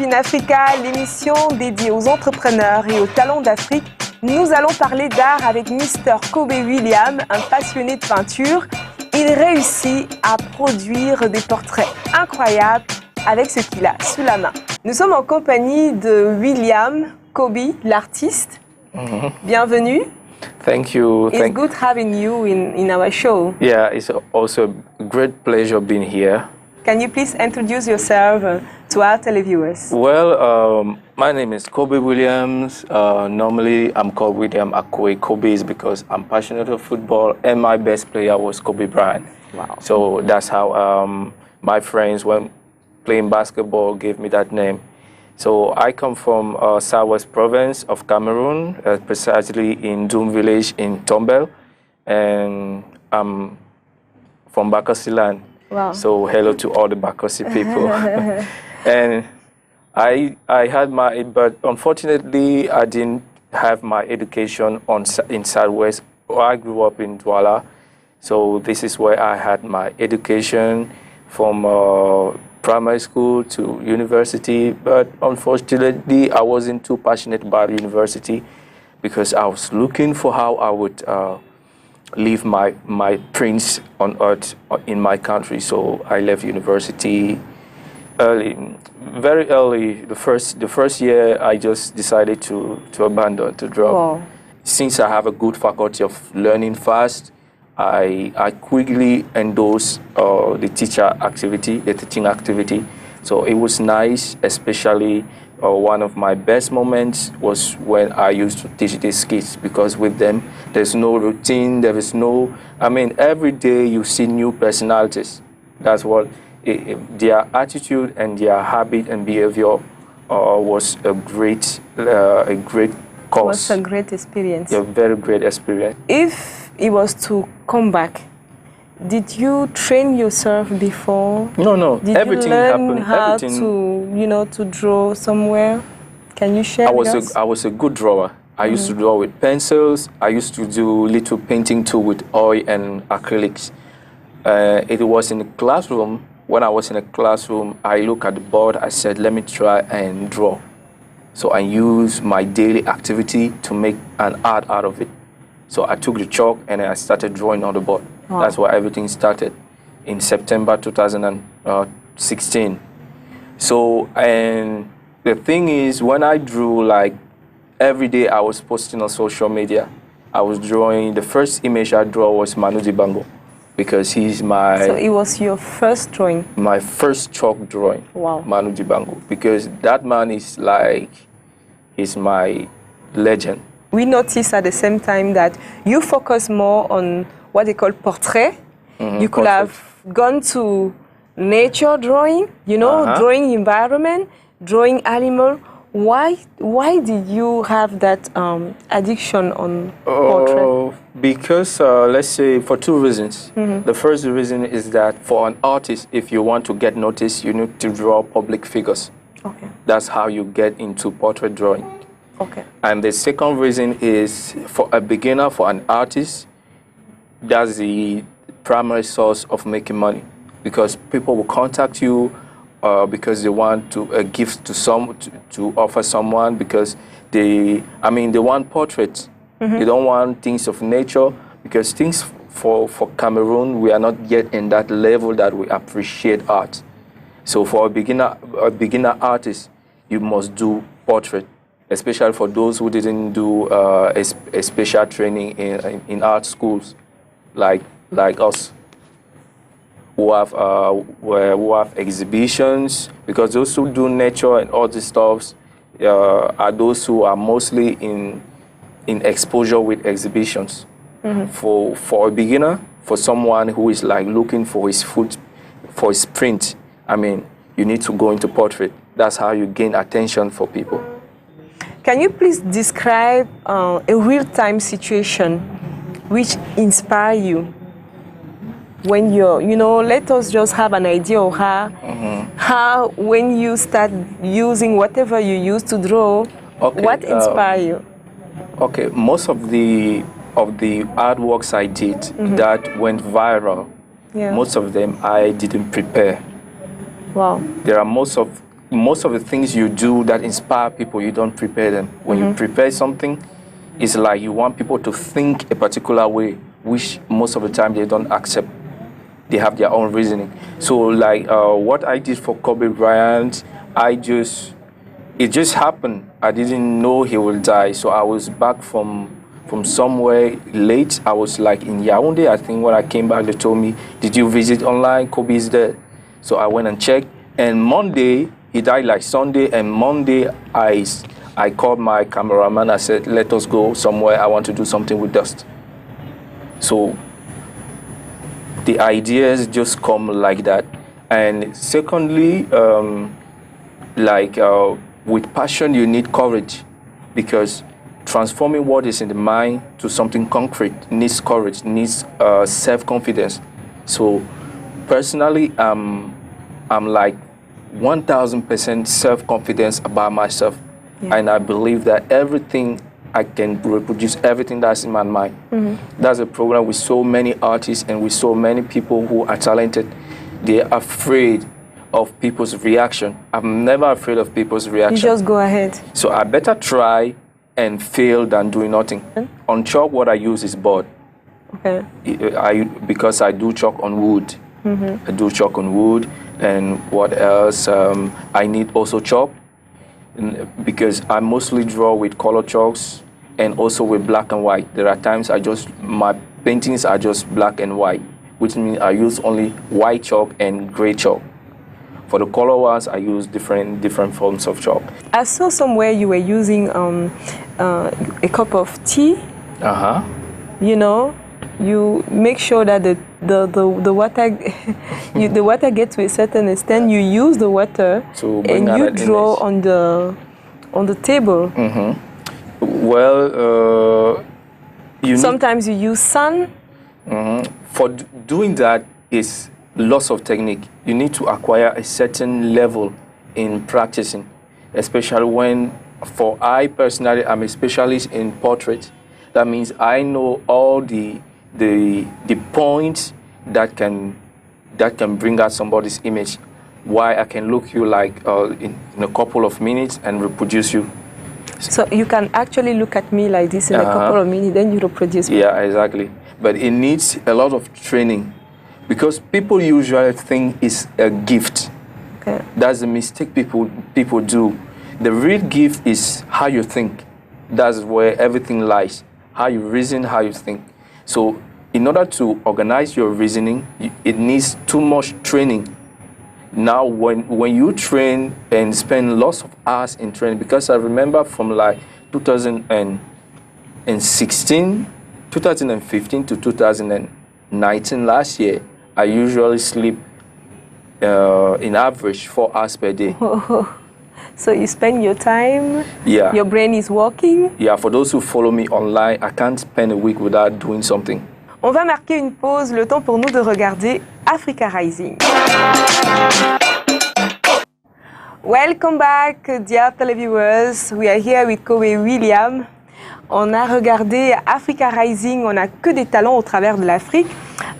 in Africa, l'émission dédiée aux entrepreneurs et aux talents d'Afrique. Nous allons parler d'art avec Mr. Kobe William, un passionné de peinture. Il réussit à produire des portraits incroyables avec ce qu'il a sous la main. Nous sommes en compagnie de William Kobe, l'artiste. Bienvenue. Thank you. It's good having you in our show. Yeah, it's also a great pleasure being here. Can you please introduce yourself to our televiewers? Well, my name is Kobe Williams. Normally, I'm called William Akwe. Kobe is because I'm passionate of football, and my best player was Kobe Bryant. Wow. So that's how my friends, when playing basketball, gave me that name. So I come from Southwest Province of Cameroon, precisely in Doum village in Tombel, and I'm from Bakassi. Wow. So hello to all the Bakassi people. And I had but unfortunately I didn't have my education in Southwest. I grew up in Douala, so this is where I had my education from primary school to university. But unfortunately, I wasn't too passionate about university because I was looking for how I would leave my prints on earth in my country. So I left university very early. The first year, I just decided to abandon, to drop. Wow. Since I have a good faculty of learning fast, I quickly endorsed the teaching activity. So it was nice, especially one of my best moments was when I used to teach these kids, because with them, there's no routine, every day you see new personalities. That's what their attitude and their habit and behavior was a great course. Was a great experience. A very great experience. If it was to come back, did you train yourself before? No. Did everything you learn happened. how Everything. to draw somewhere? Can you share with us? I was a good drawer. I used to draw with pencils. I used to do little painting too with oil and acrylics. It was in the classroom. When I was in a classroom, I looked at the board. I said, let me try and draw. So I used my daily activity to make an art out of it. So I took the chalk and I started drawing on the board. Wow. That's where everything started in September 2016. So, and the thing is, when I drew, like every day I was posting on social media. I was drawing, the first image I drew was Manu Dibango, because he's my... So it was your first drawing? My first chalk drawing. Wow. Manu Dibango, because that man is like, he's my legend. We noticed at the same time that you focus more on what they call portrait. You could have gone to nature drawing, drawing environment, drawing animal. Why did you have that addiction on portrait? Because, let's say, for two reasons. The first reason is that for an artist, if you want to get noticed, you need to draw public figures. Okay. That's how you get into portrait drawing. Okay. And the second reason is, for a beginner, for an artist, that's the primary source of making money, because people will contact you because they want to gift to offer someone, because they want portraits. They don't want things of nature, because things for Cameroon, we are not yet in that level that we appreciate art. So for a beginner artist, you must do portrait, especially for those who didn't do a special training in art schools, like us, who have exhibitions, because those who do nature and all these stuffs are those who are mostly in exposure with exhibitions. For a beginner, for someone who is like looking for his print, you need to go into portrait. That's how you gain attention for people. Can you please describe a real-time situation which inspire you? When let us just have an idea of how when you start using whatever you use to draw, what inspire you? Okay, most of the artworks I did that went viral, most of them I didn't prepare. Wow. There are most of most of the things you do that inspire people, you don't prepare them. When you prepare something, it's like you want people to think a particular way, which most of the time they don't accept. They have their own reasoning. So like what I did for Kobe Bryant, it just happened. I didn't know he will die. So I was back from somewhere late. I was like in Yaoundé. I think when I came back, they told me, "Did you visit online? Kobe is dead." So I went and checked. And Monday, he died like Sunday. And Monday, I called my cameraman. I said, "Let us go somewhere. I want to do something with dust." So the ideas just come like that. And secondly, with passion, you need courage, because transforming what is in the mind to something concrete needs courage, needs self-confidence. So personally, I'm like 1,000% self-confidence about myself. Yeah. And I believe that everything I can reproduce everything that's in my mind. That's a problem with so many artists and with so many people who are talented. They're afraid of people's reaction. I'm never afraid of people's reaction. You just go ahead. So I better try and fail than doing nothing. On chalk, what I use is board. Okay. Because I do chalk on wood. I do chalk on wood. And what else? I need also chalk, because I mostly draw with color chalks and also with black and white. There are times my paintings are just black and white, which means I use only white chalk and gray chalk. For the color ones, I use different forms of chalk. I saw somewhere you were using a cup of tea. You know, you make sure that the water the water gets to a certain extent. You use the water and you draw on the table. Well, sometimes you use sun. For doing that is lots of technique. You need to acquire a certain level in practicing, especially I personally, I'm a specialist in portrait. That means I know all the points that can bring out somebody's image. Why I can look you like in a couple of minutes and reproduce you. So you can actually look at me like this in a couple of minutes, then you reproduce me. Yeah, exactly. But it needs a lot of training, because people usually think it's a gift. Okay. That's the mistake people do. The real gift is how you think. That's where everything lies. How you reason, how you think. So in order to organize your reasoning, it needs too much training. Now, when you train and spend lots of hours in training, because I remember from like 2015 to 2019, last year, I usually sleep in average 4 hours per day. So you spend your time, yeah. Your brain is working. Yeah, for those who follow me online, I can't spend a week without doing something. On va marquer une pause, le temps pour nous de regarder Africa Rising. Welcome back, dear televiewers. We are here with Kobe William. On a regardé Africa Rising, on a que des talents au travers de l'Afrique.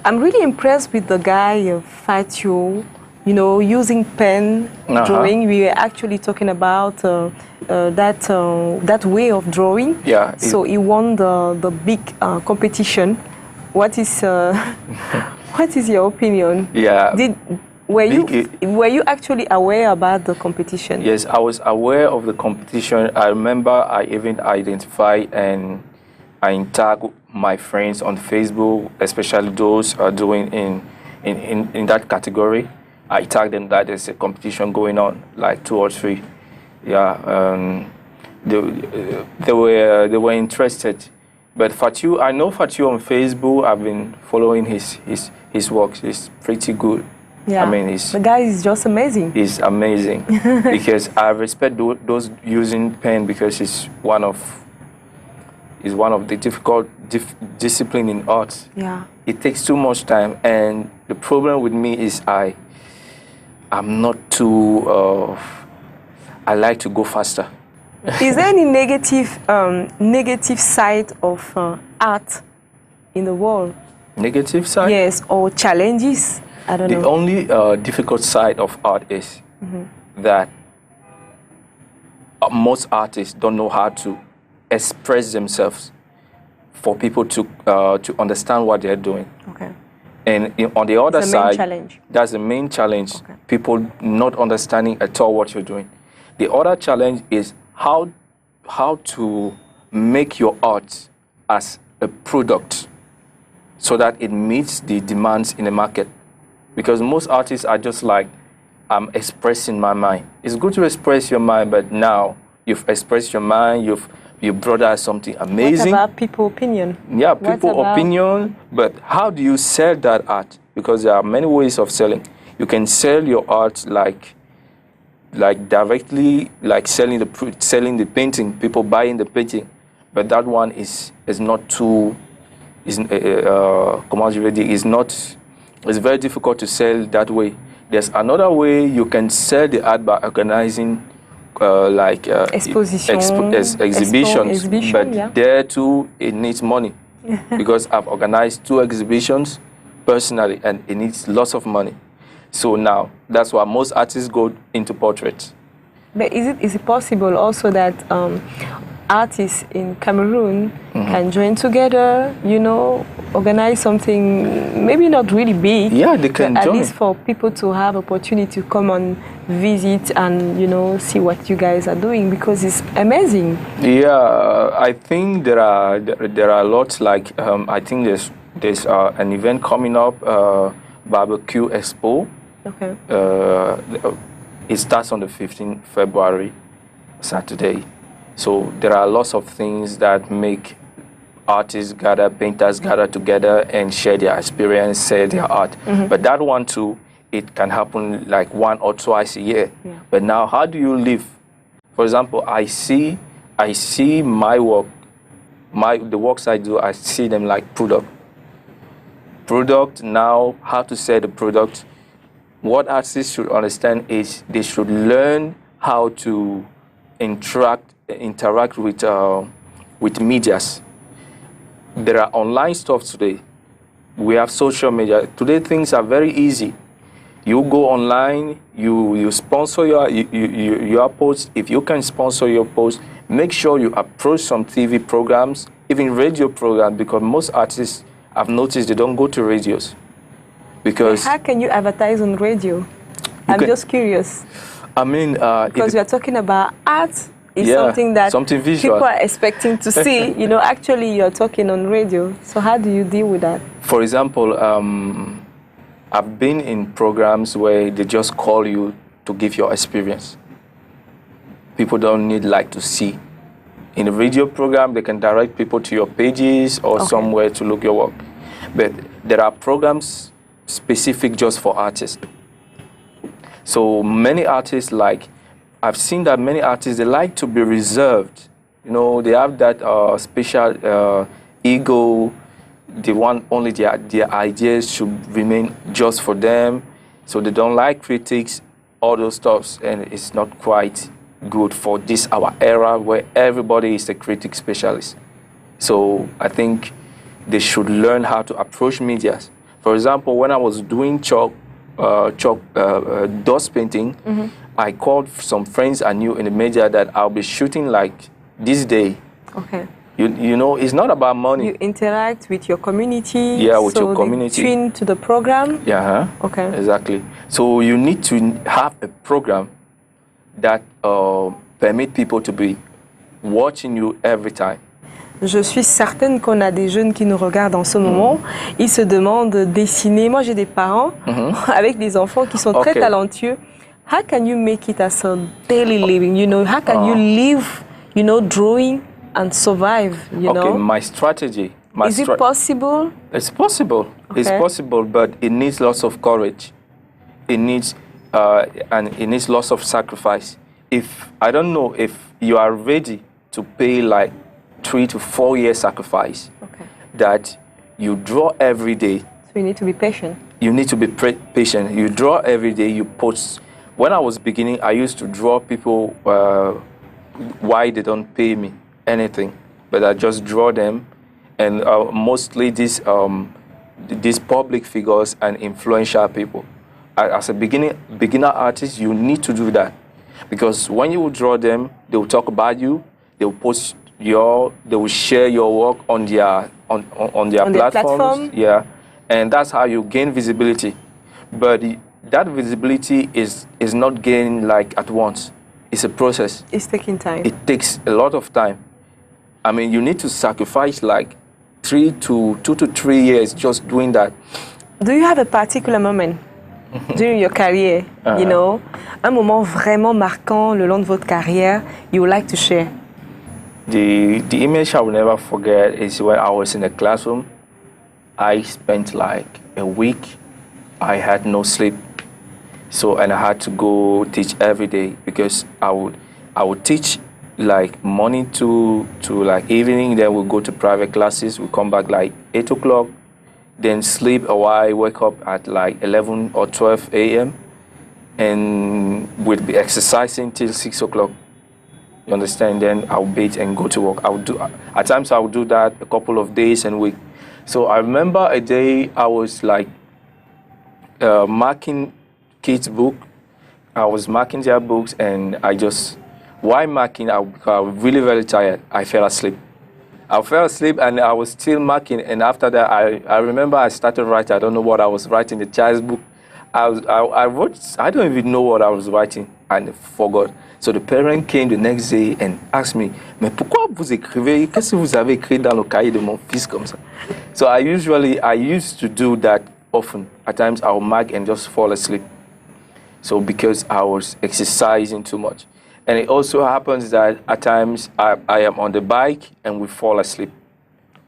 I'm really impressed with the guy, Fatio, you know, using pen, drawing. We were actually talking about that way of drawing. Yeah. So he won the big competition. What is your opinion? Yeah. Were you actually aware about the competition? Yes, I was aware of the competition. I remember I even identified and I tagged my friends on Facebook, especially those doing in that category. I tagged them that there's a competition going on, like 2 or 3. Yeah, they were interested. But Fatiu, I know Fatiu on Facebook. I've been following his work. He's pretty good. Yeah, I mean, the guy is just amazing. He's amazing because I respect those using pen, because it's one of the difficult discipline in art. Yeah, it takes too much time, and the problem with me is I'm not too. I like to go faster. Is there any negative side of art in the world? Negative side? Yes, or challenges? I don't know. The only difficult side of art is that most artists don't know how to express themselves for people to understand what they're doing. Okay. And on the other side, challenge. that's the main challenge. Okay. People not understanding at all what you're doing. The other challenge is how to make your art as a product so that it meets the demands in the market. Because most artists are just like, I'm expressing my mind. It's good to express your mind, but now you've expressed your mind, you brought out something amazing. What about people's opinion? Yeah, people's opinion, but how do you sell that art? Because there are many ways of selling. You can sell your art like directly, like selling the painting, people buying the painting, but that one is not too, it's very difficult to sell that way. There's another way you can sell the art by organizing exhibitions, but yeah. There too it needs money because I've organized 2 exhibitions personally and it needs lots of money. So now that's why most artists go into portraits. But is it possible also that artists in Cameroon can join together, organize something, maybe not really big, yeah, they can but join. At least for people to have opportunity to come and visit and, see what you guys are doing, because it's amazing. Yeah, I think there are lots, like, I think there's an event coming up, Barbecue Expo. Okay. It starts on the 15th February, Saturday. So there are lots of things that make artists gather, painters gather together and share their experience, sell their art. But that one too, it can happen like 1 or twice a year. Yeah. But now, how do you live? For example, I see my work, the works I do, I see them like product. Now, how to sell the product. What artists should understand is they should learn how to interact with medias. There are online stuff today. We have social media. Today things are very easy. You go online, you sponsor your post. If you can sponsor your post, make sure you approach some TV programs, even radio programs, because most artists, I've noticed, they don't go to radios. Because how can you advertise on radio? I'm just curious. I mean, because we are talking about art. It's yeah, something visual. People are expecting to see. Actually, you're talking on radio. So how do you deal with that? For example, I've been in programs where they just call you to give your experience. People don't need to see. In a radio program, they can direct people to your pages or somewhere to look your work. But there are programs specific just for artists. So many artists I've seen that many artists, they like to be reserved. They have that special ego. They want only their ideas should remain just for them. So they don't like critics, all those stuffs, and it's not quite good for our era where everybody is a critic specialist. So I think they should learn how to approach media. For example, when I was doing dust painting, I called some friends I knew in the media that I'll be shooting this day. Okay. It's not about money. You interact with your community. Yeah, with your community. They tune to the program. Yeah. Okay. Exactly. So you need to have a program that permit people to be watching you every time. Je suis certaine qu'on a des jeunes qui nous regardent en ce moment. Ils se demandent de dessiner. Moi, j'ai des parents avec des enfants qui sont très talentueux. How can you make it as a daily living? How can you live, drawing and survive, Okay, my strategy. Is it possible? It's possible. Okay. It's possible, but it needs lots of courage. It needs lots of sacrifice. I don't know if you are ready to pay 3 to 4 years sacrifice. Okay. That you draw every day. So you need to be patient. You need to be patient. You draw every day. You post. When I was beginning, I used to draw people why they don't pay me anything, but I just draw them, and mostly these public figures and influential people. As a beginner artist, you need to do that, because when you draw them, They will talk about you. They will post they will share your work on their platforms. Platform. Yeah, and that's how you gain visibility. But that visibility is not gained like at once. It's a process. It's taking time. It takes a lot of time. I mean, you need to sacrifice like 2 to 3 years just doing that. Do you have a particular moment during your career, you know, un moment vraiment marquant le long de votre carrière you would like to share? The image I will never forget is when I was in the classroom. I spent like a week. I had no sleep. So, and I had to go teach every day because I would teach like morning to like evening, then we'll go to private classes. We come back like 8 o'clock, then sleep a while, wake up at like 11 or 12 a.m. and we'll be exercising till 6 o'clock. You understand? Then I'll bathe and go to work. At times I would do that a couple of days and week. So I remember a day I was like marking kids' book. I was marking their books and while marking, I was really very tired. I fell asleep. And I was still marking. And after that, I remember I started writing. I don't know what I was writing, the child's book. I wrote, I don't even know what I was writing and forgot. So the parent came the next day and asked me, mais pourquoi vous écrivez, qu'est-ce que vous avez écrit dans le cahier de mon fils comme ça? So I used to do that often. At times I would mark and just fall asleep. So because I was exercising too much. And it also happens that at times I am on the bike and we fall asleep.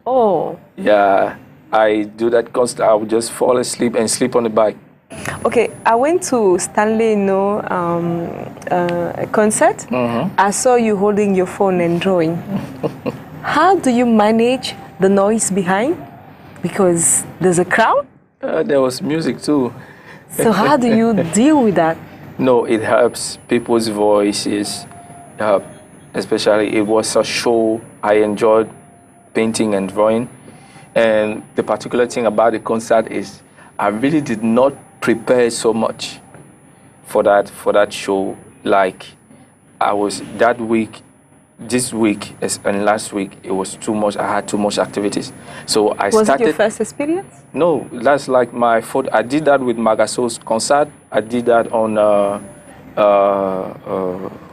Oh. Yeah, I do that constantly. I would just fall asleep and sleep on the bike. Okay, I went to Stanley, a concert. I saw you holding your phone and drawing. How do you manage the noise behind? Because there's a crowd? There was music too. So how do you deal with that? No, it helps. People's voices help. Especially it was a show. I enjoyed painting and drawing. And the particular thing about the concert is I really did not prepare so much for that show. Like I was that week, this week and last week, it was too much. I had too much activities. So I started. Was it your first experience? No, that's like my foot. I did that with Magaso's concert. I did that on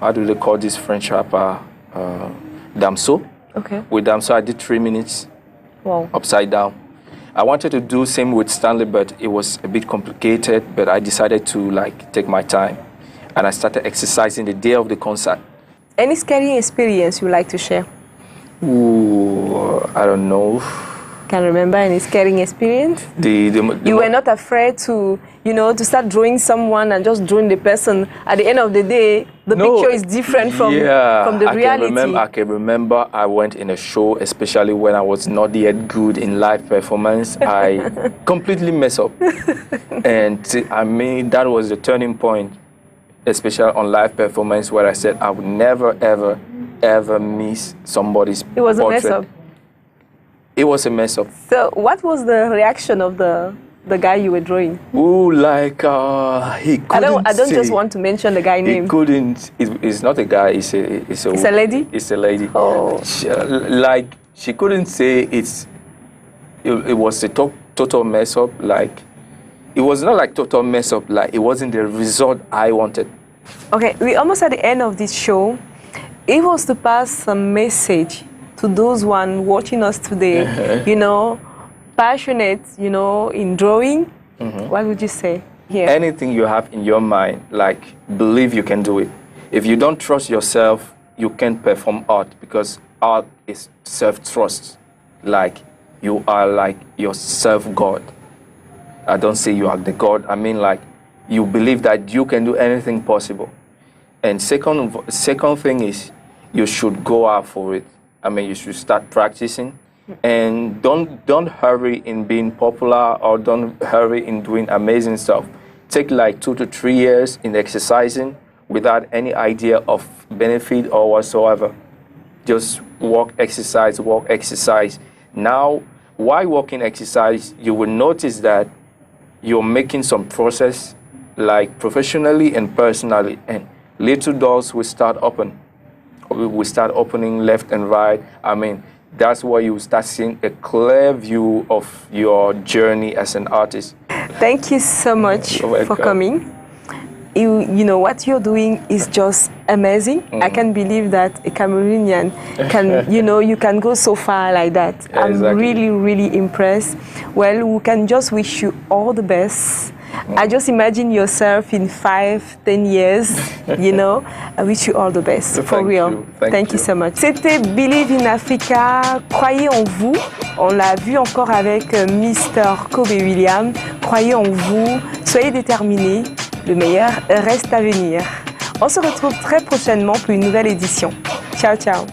how do they call this French rapper? Damso. Okay. With Damso, I did 3 minutes. Wow. Upside down. I wanted to do same with Stanley, but it was a bit complicated. But I decided to like take my time, and I started exercising the day of the concert. Any scary experience you like to share? Ooh, I don't know. Can remember any scary experience? You were not afraid to, to start drawing someone and just drawing the person. At the end of the day, the picture is different from the reality. I can remember I went in a show, especially when I was not yet good in live performance. I completely messed up. And I mean, that was the turning point, especially on live performance, where I said I would never, ever, ever miss somebody's portrait. It was a mess up. It was a mess up. So what was the reaction of the guy you were drawing? Ooh, like he couldn't. I don't just want to mention the guy's name. He couldn't. It's not a guy. It's a lady. It's a lady. Oh. She couldn't say it was a total mess up. Like it was not like total mess up. Like it wasn't the result I wanted. Okay, we almost at the end of this show. It was to pass some message to those one watching us today, passionate, in drawing. What would you say here? Anything you have in your mind, like, believe you can do it. If you don't trust yourself, you can't perform art, because art is self-trust. Like, you are like your self-God. I don't say you are the God. I mean, like, you believe that you can do anything possible. And second thing is, you should go out for it. I mean, you should start practicing, and don't hurry in being popular, or don't hurry in doing amazing stuff. Take like 2 to 3 years in exercising without any idea of benefit or whatsoever. Just walk, exercise, walk, exercise. Now, while walking exercise, you will notice that you're making some process, like professionally and personally, and little doors will start open. we start opening left and right. I mean, that's where you start seeing a clear view of your journey as an artist. Thank you so much for coming. You know, what you're doing is just amazing. I can't believe that a Cameroonian can, you can go so far like that. Yeah, I'm exactly. really, really impressed. Well, we can just wish you all the best. I just imagine yourself in 5-10 years, I wish you all the best, for real. Thank you so much. C'était Believe in Africa, croyez en vous. On l'a vu encore avec Mr. Kobe William. Croyez en vous, soyez déterminés. Le meilleur reste à venir. On se retrouve très prochainement pour une nouvelle édition. Ciao, ciao.